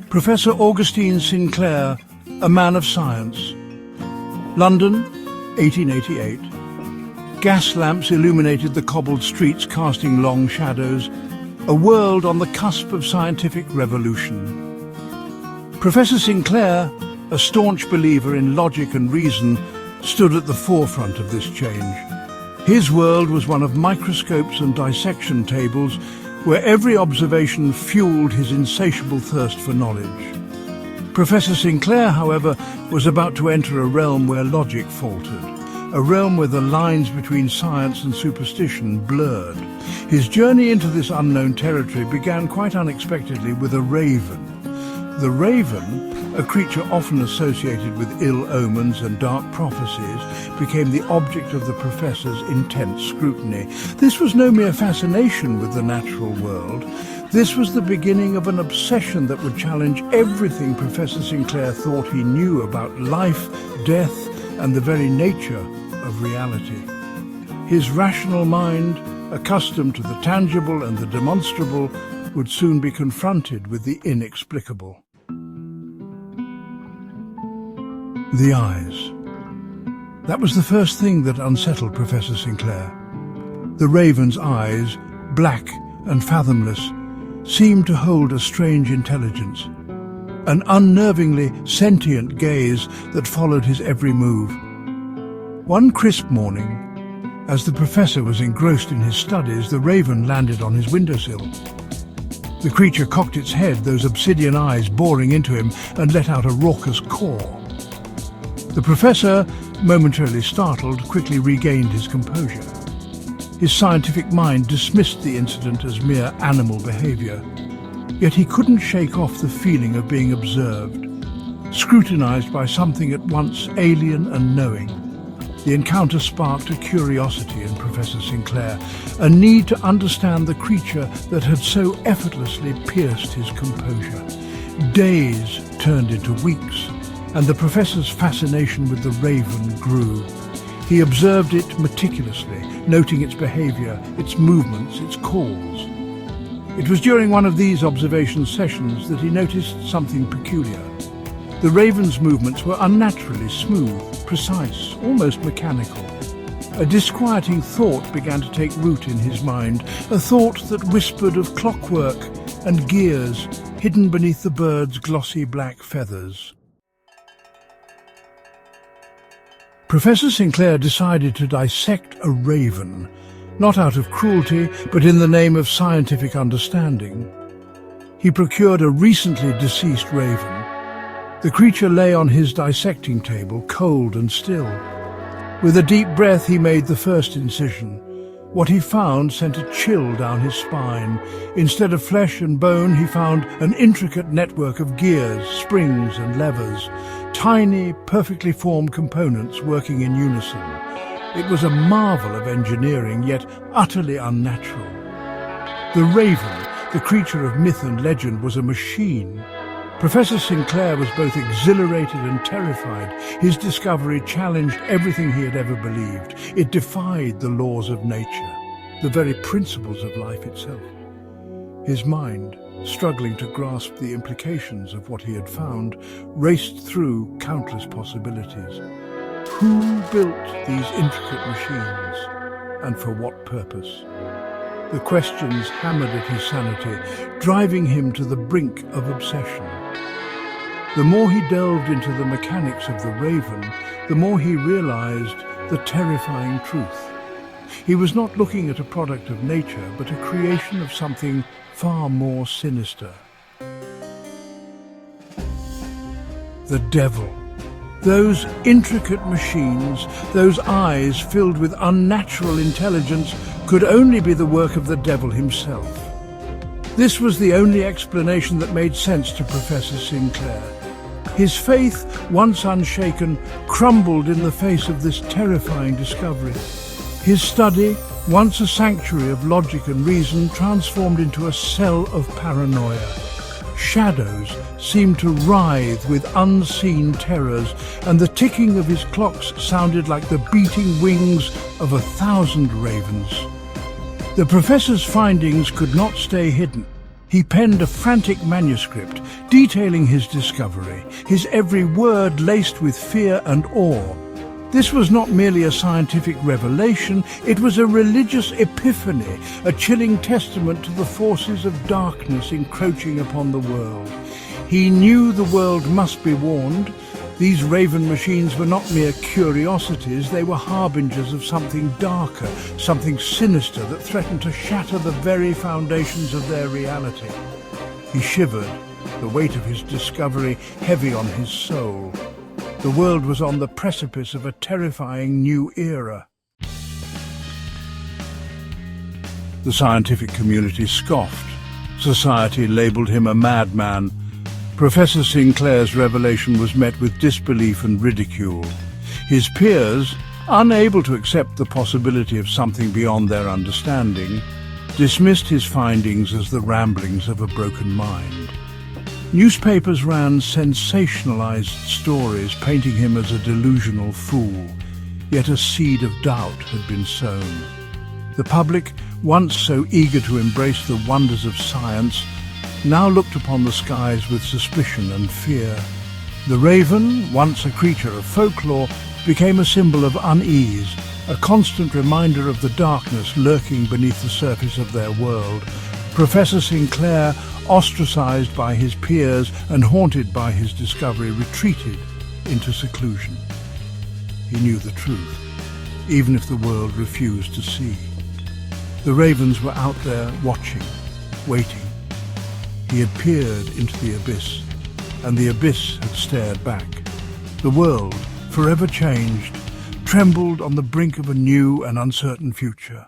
Professor Augustine Sinclair, a man of science. London, 1888. Gas lamps illuminated the cobbled streets, casting long shadows. A world on the cusp of scientific revolution. Professor Sinclair, a staunch believer in logic and reason, stood at the forefront of this change. His world was one of microscopes and dissection tables, where every observation fueled his insatiable thirst for knowledge. Professor Sinclair, however, was about to enter a realm where logic faltered, a realm where the lines between science and superstition blurred. His journey into this unknown territory began quite unexpectedly with a raven. The raven, a creature often associated with ill omens and dark prophecies, became the object of the professor's intense scrutiny. This was no mere fascination with the natural world. This was the beginning of an obsession that would challenge everything Professor Sinclair thought he knew about life, death, and the very nature of reality. His rational mind, accustomed to the tangible and the demonstrable, would soon be confronted with the inexplicable. The eyes. That was the first thing that unsettled Professor Sinclair. The raven's eyes, black and fathomless, seemed to hold a strange intelligence, an unnervingly sentient gaze that followed his every move. One crisp morning, as the professor was engrossed in his studies, the raven landed on his windowsill. The creature cocked its head, those obsidian eyes boring into him, and let out a raucous caw. The professor, momentarily startled, quickly regained his composure. His scientific mind dismissed the incident as mere animal behavior. Yet he couldn't shake off the feeling of being observed, scrutinized by something at once alien and knowing. The encounter sparked a curiosity in Professor Sinclair, a need to understand the creature that had so effortlessly pierced his composure. Days turned into weeks, and the professor's fascination with the raven grew. He observed it meticulously, noting its behavior, its movements, its calls. It was during one of these observation sessions that he noticed something peculiar. The raven's movements were unnaturally smooth, precise, almost mechanical. A disquieting thought began to take root in his mind, a thought that whispered of clockwork and gears hidden beneath the bird's glossy black feathers. Professor Sinclair decided to dissect a raven, not out of cruelty, but in the name of scientific understanding. He procured a recently deceased raven. The creature lay on his dissecting table, cold and still. With a deep breath, he made the first incision. What he found sent a chill down his spine. Instead of flesh and bone, he found an intricate network of gears, springs and levers, tiny, perfectly formed components working in unison. It was a marvel of engineering, yet utterly unnatural. The raven, the creature of myth and legend, was a machine. Professor Sinclair was both exhilarated and terrified. His discovery challenged everything he had ever believed. It defied the laws of nature, the very principles of life itself. His mind, struggling to grasp the implications of what he had found, raced through countless possibilities. Who built these intricate machines, and for what purpose? The questions hammered at his sanity, driving him to the brink of obsession. The more he delved into the mechanics of the raven, the more he realized the terrifying truth. He was not looking at a product of nature, but a creation of something far more sinister. The devil. Those intricate machines, those eyes filled with unnatural intelligence, could only be the work of the devil himself. This was the only explanation that made sense to Professor Sinclair. His faith, once unshaken, crumbled in the face of this terrifying discovery. His study, once a sanctuary of logic and reason, transformed into a cell of paranoia. Shadows seemed to writhe with unseen terrors, and the ticking of his clocks sounded like the beating wings of 1,000 ravens. The professor's findings could not stay hidden. He penned a frantic manuscript detailing his discovery, his every word laced with fear and awe. This was not merely a scientific revelation, it was a religious epiphany, a chilling testament to the forces of darkness encroaching upon the world. He knew the world must be warned. These Raven machines were not mere curiosities, they were harbingers of something darker, something sinister that threatened to shatter the very foundations of their reality. He shivered, the weight of his discovery heavy on his soul. The world was on the precipice of a terrifying new era. The scientific community scoffed. Society labelled him a madman. Professor Sinclair's revelation was met with disbelief and ridicule. His peers, unable to accept the possibility of something beyond their understanding, dismissed his findings as the ramblings of a broken mind. Newspapers ran sensationalized stories painting him as a delusional fool, yet a seed of doubt had been sown. The public, once so eager to embrace the wonders of science, now looked upon the skies with suspicion and fear. The raven, once a creature of folklore, became a symbol of unease, a constant reminder of the darkness lurking beneath the surface of their world. Professor Sinclair, ostracized by his peers and haunted by his discovery, retreated into seclusion. He knew the truth, even if the world refused to see. The ravens were out there watching, waiting. He had peered into the abyss, and the abyss had stared back. The world, forever changed, trembled on the brink of a new and uncertain future.